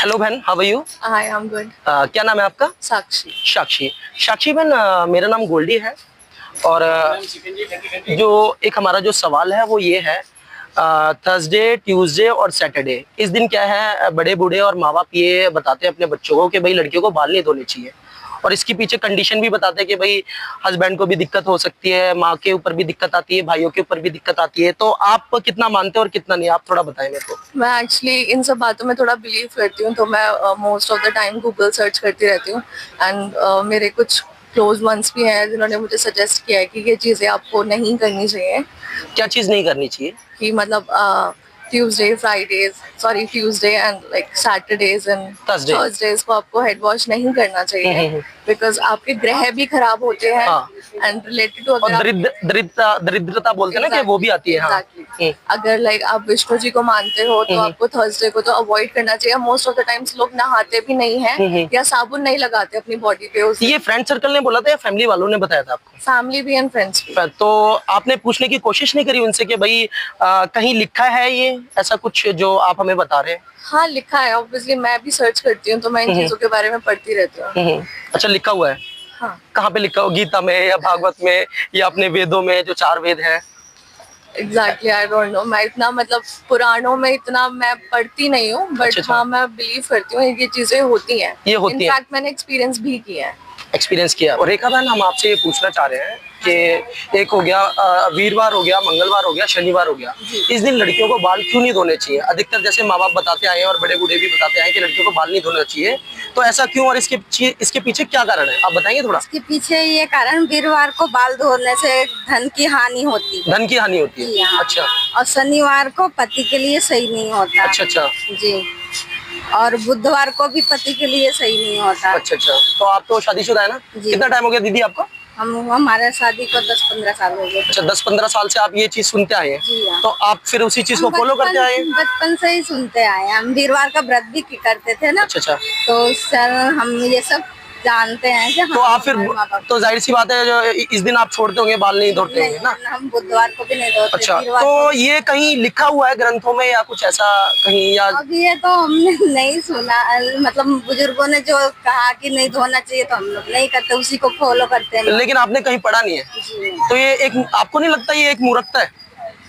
Hello बहन, how are you? Hi, I am good. क्या नाम है आपका? साक्षी। साक्षी। साक्षी बहन, मेरा नाम गोल्डी है। और जो एक हमारा जो सवाल है वो ये है, थर्सडे, ट्यूसडे और सैटरडे इस दिन क्या है, बड़े बूढ़े और माँ बाप ये बताते हैं अपने बच्चों को कि भाई लड़कियों को बाल नहीं धोने चाहिए। और इसके पीछे कंडीशन भी बताते हैं कि भाई हस्बैंड को भी दिक्कत हो सकती है, माँ के ऊपर भी दिक्कत आती है, भाइयों के ऊपर भी दिक्कत आती है। तो आप कितना मानते हैं और कितना नहीं, आप थोड़ा बताएं मेरे को। मैं एक्चुअली इन सब बातों में थोड़ा बिलीव करती हूँ, तो मैं most of the time Google search करती रहती हूँ। एंड मेरे कुछ क्लोज वंस भी हैं जिन्होंने मुझे सजेस्ट किया है कि ये चीज़ें आपको नहीं करनी चाहिए। क्या चीज़ नहीं करनी चाहिए? कि मतलब Tuesday and like Saturdays and Thursday. Thursdays को आपको हेड वॉश नहीं करना चाहिए, बिकॉज आपके ग्रह भी खराब होते हैं। हाँ। एंड रिलेटेड टू और दरिद्रता बोलते हैं ना कि वो भी आती है। हाँ। Exactly. अगर लाइक आप विष्णु जी को मानते हो तो आपको थर्सडे को तो अवॉइड करना चाहिए। मोस्ट ऑफ द टाइम्स लोग नहाते भी नहीं हैं या साबुन नहीं लगाते अपनी बॉडी पे। उस ये फ्रेंड सर्कल ने बोला था या फैमिली वालों ने बताया था आपको? फैमिली भी एंड फ्रेंड्स भी। तो आपने पूछने की कोशिश नहीं करी उनसे कि भाई कहीं लिखा है ये ऐसा कुछ जो आप हमें बता रहे हैं? हाँ, लिखा है। ऑब्वियसली मैं भी सर्च करती हूँ, तो मैं इन चीजों के बारे में पढ़ती रहती हूँ। अच्छा, लिखा हुआ है? हाँ। कहाँ पे लिखा हो? गीता में या भागवत में या अपने वेदों में जो 4 वेद हैं? Exactly, I don't know. मैं इतना मतलब पुराणों में इतना मैं पढ़ती नहीं हूँ, बट अच्छा। हाँ मैं बिलीव करती हूँ ये चीजें होती हैं। ये होती हैं। इनफैक्ट मैंने एक्सपीरियंस भी किया है। एक्सपीरियंस किया। और रेखा बहन, हम आपसे ये पूछना चाह रहे हैं कि एक हो गया वीरवार, हो गया मंगलवार, हो गया शनिवार, हो गया, इस दिन लड़कियों को बाल क्यों नहीं धोने चाहिए? अधिकतर जैसे माँ बाप बताते आए हैं और बड़े बूढ़े भी बताते आए कि लड़कियों को बाल नहीं धोना चाहिए, तो ऐसा क्यों और इसके पीछे क्या कारण है, आप बताएंगे थोड़ा? इसके पीछे ये कारण, वीरवार को बाल धोने से धन की हानि होती है। धन की हानि होती है? अच्छा। और शनिवार को पति के लिए सही नहीं होता। अच्छा अच्छा जी। और बुधवार को भी पति के लिए सही नहीं होता। अच्छा अच्छा। तो आप तो शादीशुदा है ना? कितना टाइम हो गया दीदी आपको? हमारे शादी को 10-15 साल हो गए। अच्छा, 10-15 साल से आप ये चीज सुनते आए हैं? जी हाँ। तो आप फिर उसी चीज को फॉलो करते आए हैं? बचपन से ही सुनते आए हैं। हम वीरवार का व्रत भी करते थे ना। अच्छा अच्छा। तो सर हम ये सब जानते हैं कि तो आप फिर तो जाहिर सी बात है जो इस दिन आप छोड़ते होंगे, बाल नहीं धोते होंगे ना? हम बुधवार को भी नहीं धोते। अच्छा, तो ये कहीं लिखा हुआ है ग्रंथों में या कुछ ऐसा कहीं? या अब ये तो हमने नहीं सुना, मतलब बुजुर्गों ने जो कहा कि नहीं धोना चाहिए तो हम लोग नहीं करते, उसी को फॉलो करते हैं। लेकिन आपने कहीं पढ़ा नहीं है? तो ये एक, आपको नहीं लगता ये एक मूर्खता है?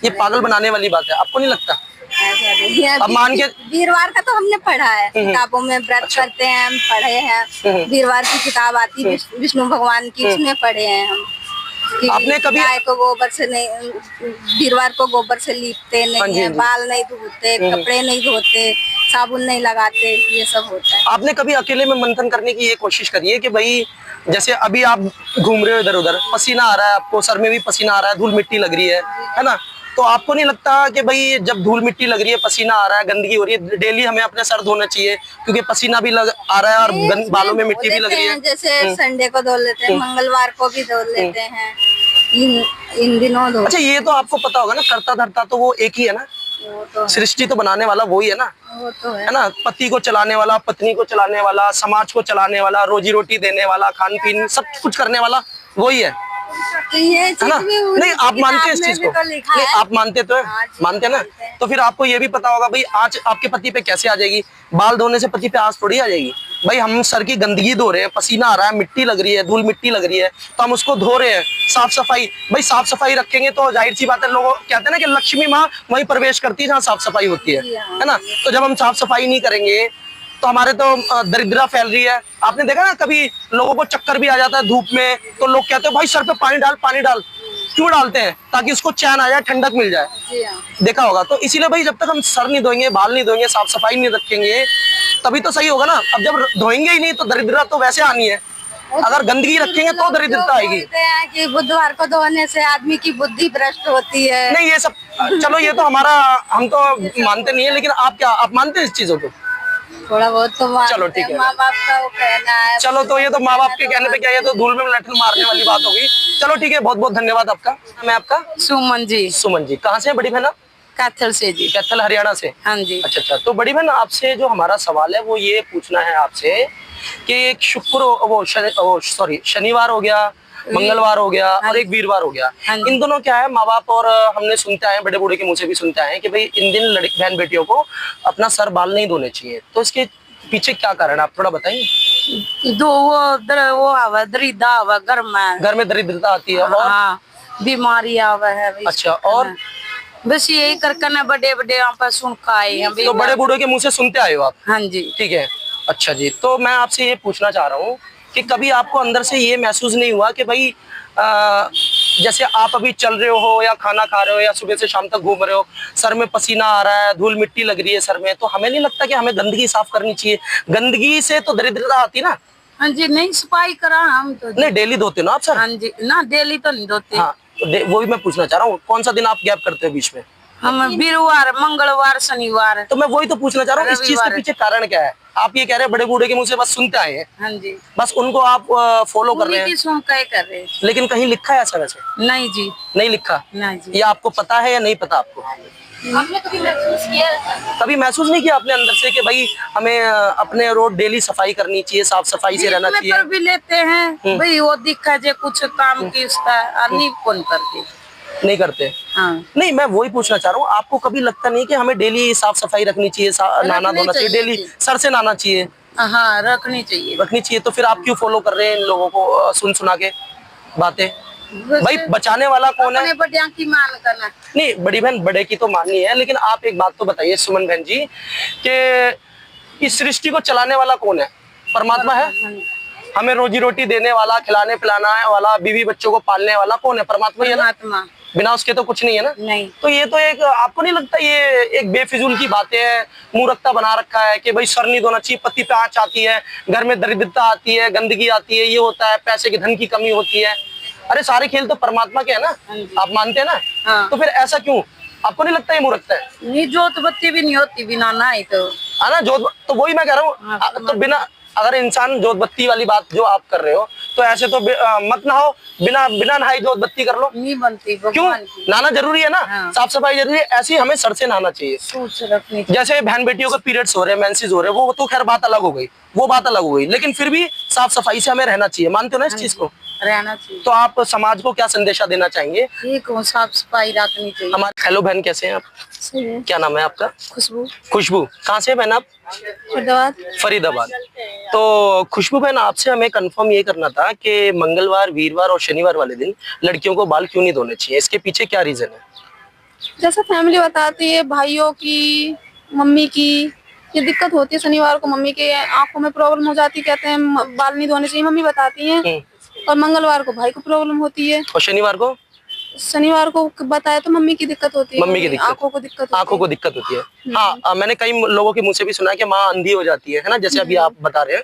ये पागल बनाने वाली बात है, आपको नहीं लगता? अब मान के वीरवार का तो हमने पढ़ा है किताबों में, व्रत करते हैं हम, पढ़े हैं। वीरवार की किताब आती है विष्णु भगवान की, उसमें पढ़े हैं हम। आपने कभी गाय को गोबर से नहीं, वीरवार को गोबर से लीपते नहीं है, बाल नहीं धोते, कपड़े नहीं धोते, साबुन नहीं लगाते, ये सब होता है। आपने कभी अकेले में मंथन करने की ये कोशिश करी है कि भाई जैसे अभी आप घूम रहे हो इधर उधर, पसीना आ रहा है आपको, सर में भी पसीना आ रहा है, धूल मिट्टी लग रही है ना? तो आपको नहीं लगता कि भाई जब धूल मिट्टी लग रही है, पसीना आ रहा है, गंदगी हो रही है, डेली हमें अपने सर धोना चाहिए क्योंकि पसीना भी आ रहा है और बालों में मिट्टी भी लग रही है? जैसे संडे को धो लेते हैं, मंगलवार को भी धो लेते हैं, इन दिनों धो। अच्छा, ये तो आपको पता होगा ना, करता धरता तो वो एक ही है ना? तो सृष्टि तो बनाने वाला वही है ना? वो तो है ना? पति को चलाने वाला, पत्नी को चलाने वाला, समाज को चलाने वाला, रोजी रोटी देने वाला, खान पीन सब कुछ करने वाला वही है। तो ये है ना? नहीं, आप मानते हैं इस चीज को? नहीं, आप मानते तो है? मानते हैं ना? तो फिर आपको ये भी पता होगा भाई आज आपके पति पे कैसे आ जाएगी, बाल धोने से पति पे आज थोड़ी आ जाएगी। भाई हम सर की गंदगी धो रहे हैं, पसीना आ रहा है, मिट्टी लग रही है, धूल मिट्टी लग रही है, तो हम उसको धो रहे हैं। साफ सफाई, भाई साफ सफाई रखेंगे तो जाहिर सी बात है, लोग कहते हैं ना कि लक्ष्मी माँ वहीं प्रवेश करती है जहाँ साफ सफाई होती है ना? तो जब हम साफ सफाई नहीं करेंगे तो हमारे तो दरिद्रता फैल रही है। आपने देखा ना, कभी लोगों को चक्कर भी आ जाता है धूप में, तो लोग कहते हैं भाई सर पे पानी डाल, पानी डाल। क्यों डालते हैं? ताकि उसको चैन आ जाए, ठंडक मिल जाए। देखा होगा। तो इसीलिए भाई जब तक हम सर नहीं धोएंगे, बाल नहीं धोएंगे, साफ सफाई नहीं रखेंगे, तभी तो सही होगा ना। अब जब धोएंगे ही नहीं तो दरिद्रता तो वैसे आनी है। अगर गंदगी रखेंगे तो दरिद्रता आएगी। कि बुधवार को धोने से आदमी की बुद्धि भ्रष्ट होती है। नहीं, ये सब चलो, ये तो हमारा, हम तो मानते नहीं है, लेकिन आप क्या, आप मानते हैं इस चीजों को? थोड़ा बहुत तो चलो ठीक है, माँ बाप का वो कहना है। चलो तो ये तो माँ बाप के कहने पे क्या, ये तो धूल में लठन मारने वाली बात होगी। चलो ठीक है, बहुत बहुत धन्यवाद आपका। मैं आपका सुमन जी। सुमन जी, कहाँ से है बड़ी बहन आप? कैथल से जी। कैथल, हरियाणा से? हाँ जी। अच्छा अच्छा। तो बड़ी बहन, आपसे जो हमारा सवाल है वो ये पूछना है आपसे कि एक शनिवार हो गया, मंगलवार हो गया और एक वीरवार हो गया, इन दोनों क्या है, माँ बाप और हमने सुनते आए, बड़े बूढ़े के मुंह से भी सुनते आए कि भाई इन दिन बहन बेटियों को अपना सर बाल नहीं धोने चाहिए। तो इसके पीछे क्या कारण है, आप थोड़ा बताइए। दो वो आवा दरिद्र आवा घर में दरिद्रता आती है और हाँ बीमारी आवा है। अच्छा, और बस यही करके ना बड़े बड़े आप सुन खाए हैं। तो बड़े बूढ़ों के मुंह से सुनते आए हो आप? हाँ जी। ठीक है, अच्छा जी। तो मैं आपसे ये पूछना चाह रहा हूँ कि कभी आपको अंदर से ये महसूस नहीं हुआ कि भाई जैसे आप अभी चल रहे हो या खाना खा रहे हो या सुबह से शाम तक घूम रहे हो, सर में पसीना आ रहा है, धूल मिट्टी लग रही है सर में, तो हमें नहीं लगता कि हमें गंदगी साफ करनी चाहिए? गंदगी से तो दरिद्रता आती है ना। हाँ जी, नहीं सफाई करा हम तो। नहीं, डेली धोते हो ना आप सर? हाँ जी, ना डेली तो नहीं धोते। हाँ, तो वो भी मैं पूछना चाह रहा हूँ, कौन सा दिन आप गैप करते हो बीच में? हम वीरवार, मंगलवार, शनिवार। तो मैं वही तो पूछना चाह रहा हूँ, इस चीज के पीछे कारण क्या है? आप ये कह रहे हैं बड़े बूढ़े के मुंह से बस सुनते आए हैं। हाँ जी, बस उनको आप फॉलो कर रहे हैं। सुन के कर रहे हैं। लेकिन कहीं लिखा है ऐसा वैसे? नहीं जी, नहीं लिखा। नहीं जी। ये आपको पता है या नहीं पता आपको? आपने कभी महसूस किया? कभी महसूस नहीं किया आपने अंदर से कि भाई हमें अपने रोड डेली सफाई करनी चाहिए, साफ सफाई से रहना चाहिए? कर भी लेते हैं भाई, वो दिखा जे कुछ काम की उसका नहीं कौन करते। नहीं करते? हाँ। नहीं, मैं वही पूछना चाह रहा हूँ, आपको कभी लगता नहीं कि हमें डेली साफ सफाई रखनी चाहिए, नहाना धोना चाहिए, डेली सर से नहाना चाहिए? हाँ, रखनी चाहिए। तो फिर आप क्यों फॉलो कर रहे हैं इन लोगों को सुन सुना के बातें? भाई बचाने वाला कौन है? बड़िया की मान करना। नहीं, बड़ी बहन बड़े की तो माननी है, लेकिन आप एक बात तो बताइए सुमन बहन जी कि इस सृष्टि को चलाने वाला कौन है? परमात्मा है। हमें रोजी रोटी देने वाला, खिलाने पिलाने वाला, बीवी बच्चों को पालने वाला कौन है? परमात्मा ही है ना। बिना उसके तो कुछ नहीं है ना। नहीं। तो ये तो एक, आपको नहीं लगता ये एक बेफिजूल की बातें हैं, मूर्खता बना रखा है कि भाई सर नहीं धोना चाहिए, पति पे आंच आती है, घर में दरिद्रता आती है, गंदगी आती है, ये होता है, पैसे की धन की कमी होती है। अरे सारे खेल तो परमात्मा के है ना, आप मानते हैं ना? हाँ। तो फिर ऐसा क्यों? आपको नहीं लगता ये मूर्खता है? नहीं, जोत बत्ती भी नहीं होती बिना नहाए तो। है ना, जोत तो वही मैं कह रहा हूँ। तो बिना, अगर इंसान जोत बत्ती वाली बात जो आप कर रहे हो, तो ऐसे तो मत नहाओ, बिना नहाई जोत बत्ती कर लो। नहीं बनती। क्यों? नहाना जरूरी है ना। हाँ। साफ सफाई जरूरी है, ऐसे ही हमें सर से नहाना चाहिए। सोच रखनी। जैसे बहन बेटियों को पीरियड्स हो रहे हैं, मेंसेस हो रहे हैं, वो तो खैर बात अलग हो गई, वो बात अलग हो गई, लेकिन फिर भी साफ सफाई से हमें रहना चाहिए। मानते हो ना इस चीज को? रहना चाहिए। तो आप समाज को क्या संदेशा देना चाहेंगे? साफ सफाई रखनी चाहिए। हमारे हेलो बहन, कैसे हैं आप? क्या नाम है आपका? खुशबू। खुशबू, कहाँ से बहन आप? फरीदाबाद। फरीदाबाद। तो खुशबू बहन, आपसे हमें कंफर्म ये करना था कि मंगलवार, वीरवार और शनिवार वाले दिन लड़कियों को बाल क्यों नहीं धोने चाहिए? इसके पीछे क्या रीजन है? जैसा फैमिली बताती है, भाइयों की, मम्मी की ये दिक्कत होती है। शनिवार को मम्मी के आंखों में प्रॉब्लम हो जाती, कहते हैं बाल नहीं धोने चाहिए, मम्मी बताती हैं। और मंगलवार को भाई को प्रॉब्लम होती है। और शनिवार को बताया तो मम्मी की दिक्कत होती है, मम्मी की दिक्कत, आंखों को दिक्कत होती है। हाँ, मैंने कई लोगों के मुंह से भी सुना है कि माँ अंधी हो जाती है ना, जैसे अभी आप बता रहे हैं।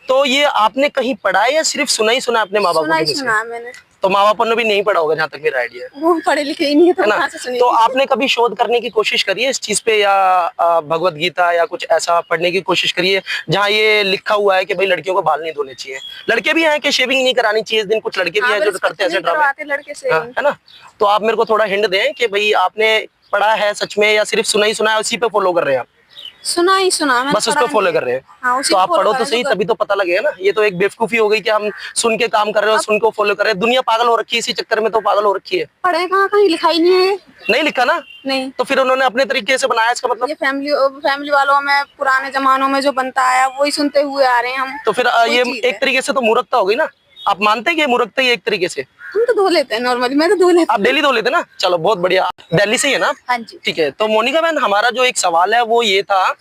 तो ये आपने कहीं पढ़ा है या सिर्फ सुना ही सुना अपने माँ बाप के? सुना मैंने। तो माँ बाप ने भी नहीं पढ़ा होगा, जहाँ तक मेरा आइडिया है। वो पढ़े लिखे ही नहीं है, तो ना? तो आपने कभी शोध करने की कोशिश करी है इस चीज पे, या भगवत गीता या कुछ ऐसा पढ़ने की कोशिश करी है जहाँ ये लिखा हुआ है कि भाई लड़कियों को बाल नहीं धोने चाहिए? लड़के भी हैं कि शेविंग नहीं करानी चाहिए इस दिन? कुछ लड़के भी हैं जो करते हैं ऐसे ड्रामे, लड़के से, है ना? तो आप मेरे को थोड़ा हिंट दें कि भाई आपने पढ़ा है सच में या सिर्फ सुना ही सुना है, उसी पे फॉलो कर रहे हैं आप? सुना ही सुना, बस उसको फॉलो कर रहे हैं। हाँ, तो आप पढ़ो तो सही, तभी तो पता लगेगा ना। ये तो एक बेवकूफी हो गई कि हम सुन के काम कर रहे हो, सुन को फॉलो कर रहे हैं। दुनिया पागल हो रखी है इसी चक्कर में, तो पागल हो रखी है। पढ़े कहाँ, कहीं लिखा ही नहीं है। नहीं लिखा ना? नहीं। तो फिर उन्होंने अपने तरीके से बनाया, इसका मतलब ये फैमिली वालों में पुराने जमानों में जो बनता आया वही सुनते हुए आ रहे हैं हम। तो फिर ये एक तरीके से तो मूर्खता हो गई ना। आप मानते हैं कि मूर्खता ही एक तरीके से? हम तो धो लेते हैं नॉर्मली, मैं तो धो लेती। आप डेली धो लेते ना? चलो बहुत बढ़िया। दिल्ली से ही है ना? हाँ जी। ठीक है। तो मोनिका बहन, हमारा जो एक सवाल है वो ये था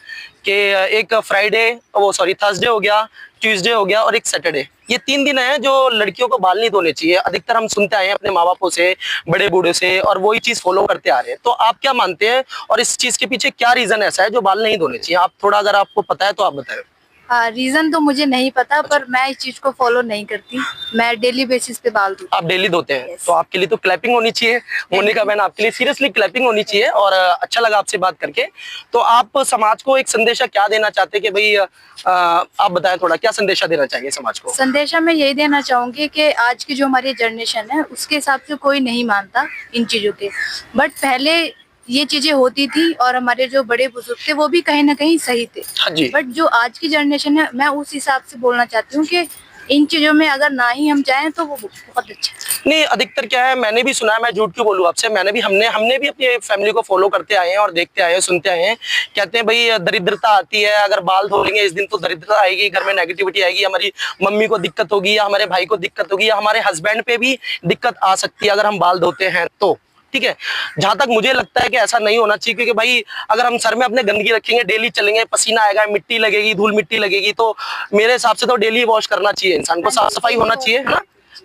कि एक थर्सडे हो गया, ट्यूसडे हो गया और एक सैटरडे, ये 3 दिन है जो लड़कियों को बाल नहीं धोने चाहिए। अधिकतर हम सुनते आए हैं अपने माँ बापों से, बड़े बूढ़े से, और वही चीज फॉलो करते आ रहे हैं। तो आप क्या मानते हैं, और इस चीज के पीछे क्या रीजन ऐसा है जो बाल नहीं धोने चाहिए? आप थोड़ा, अगर आपको पता है तो आप बताएं। रीजन तो मुझे नहीं पता, पर मैं इस चीज को फॉलो नहीं करती। मैं डेली बेसिस पे बाल धोती हूं। आप डेली धोते हैं? तो आपके लिए तो क्लैपिंग होनी चाहिए मोनिका बहन, आपके लिए सीरियसली क्लैपिंग होनी चाहिए। और अच्छा लगा आपसे बात करके। तो आप समाज को एक संदेशा क्या देना चाहते हैं कि भाई आप बताएं थोड़ा, क्या संदेशा देना चाहिए समाज को? संदेशा मैं यही देना चाहूंगी कि आज की जो हमारी जनरेशन है उसके हिसाब से कोई नहीं मानता इन चीजों के, बट पहले ये चीजें होती थी और हमारे जो बड़े बुजुर्ग थे वो भी कहीं ना कहीं सही थे। हाँ जी। बट जो आज की जनरेशन है, मैं उस हिसाब से बोलना चाहती हूँ कि इन चीजों में अगर ना ही हम जाएं तो वो बहुत अच्छा है। नहीं, अधिकतर क्या है, मैंने भी सुना है, मैं झूठ क्यों बोलूं आपसे, हमने भी अपनी फैमिली को फॉलो करते आए हैं और देखते आए हैं, सुनते आए हैं। कहते हैं भाई दरिद्रता आती है, अगर बाल धोएंगे इस दिन तो दरिद्रता आएगी, घर में नेगेटिविटी आएगी, हमारी मम्मी को दिक्कत होगी या हमारे भाई को दिक्कत होगी या हमारे हस्बैंड पे भी दिक्कत आ सकती है अगर हम बाल धोते हैं तो। ठीक है, जहां तक मुझे लगता है कि ऐसा नहीं होना चाहिए, क्योंकि भाई अगर हम सर में अपने गंदगी रखेंगे, डेली चलेंगे, पसीना आएगा, मिट्टी लगेगी, धूल मिट्टी लगेगी, तो मेरे हिसाब से तो डेली वॉश करना चाहिए, इंसान को साफ सफाई होना चाहिए, है ना,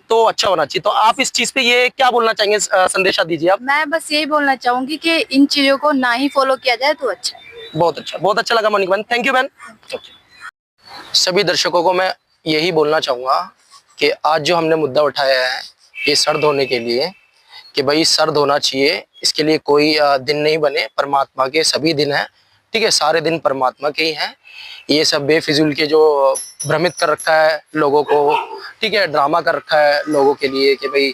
तो अच्छा होना चाहिए। तो आप इस चीज पे ये क्या बोलना चाहेंगे, संदेशा दीजिए आप। मैं बस यही बोलना चाहूंगी कि इन चीजों को ना ही फॉलो किया जाए तो अच्छा है। बहुत अच्छा लगा मोनिका बहन, थैंक यू बहन। सभी दर्शकों को मैं यही बोलना चाहूंगा कि आज जो हमने मुद्दा उठाया है ये सर धोने के लिए, कि भाई सर धोना चाहिए, इसके लिए कोई दिन नहीं बने, परमात्मा के सभी दिन हैं, ठीक है, सारे दिन परमात्मा के ही हैं। ये सब बेफिजूल के जो भ्रमित कर रखा है लोगों को, ठीक है, ड्रामा कर रखा है लोगों के लिए कि भाई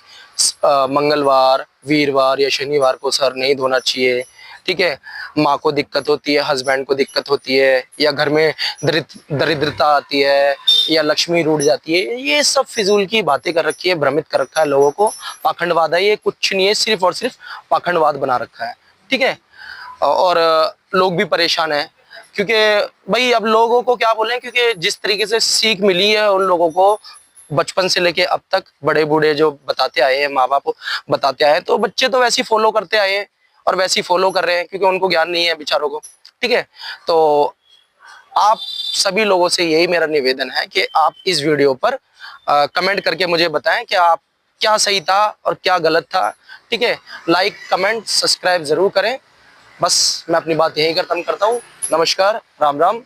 मंगलवार, वीरवार या शनिवार को सर नहीं धोना चाहिए, ठीक है, माँ को दिक्कत होती है, हस्बैंड को दिक्कत होती है, या घर में दरिद्रता आती है, या लक्ष्मी रूठ जाती है, ये सब फिजूल की बातें कर रखी है, भ्रमित कर रखा है लोगों को, पाखंडवाद है ये, कुछ नहीं है, सिर्फ और सिर्फ पाखंडवाद बना रखा है, ठीक है। और लोग भी परेशान हैं, क्योंकि भाई अब लोगों को क्या बोलें, क्योंकि जिस तरीके से सीख मिली है उन लोगों को बचपन से लेके अब तक, बड़े बूढ़े जो बताते आए हैं, माँ बाप बताते आए हैं, तो बच्चे तो वैसे ही फॉलो करते आए हैं और वैसे ही फॉलो कर रहे हैं, क्योंकि उनको ज्ञान नहीं है बेचारों को, ठीक है। तो आप सभी लोगों से यही मेरा निवेदन है कि आप इस वीडियो पर कमेंट करके मुझे बताएं कि आप क्या सही था और क्या गलत था, ठीक है। लाइक, कमेंट, सब्सक्राइब जरूर करें। बस मैं अपनी बात यहीं खत्म करता हूँ। नमस्कार, राम राम।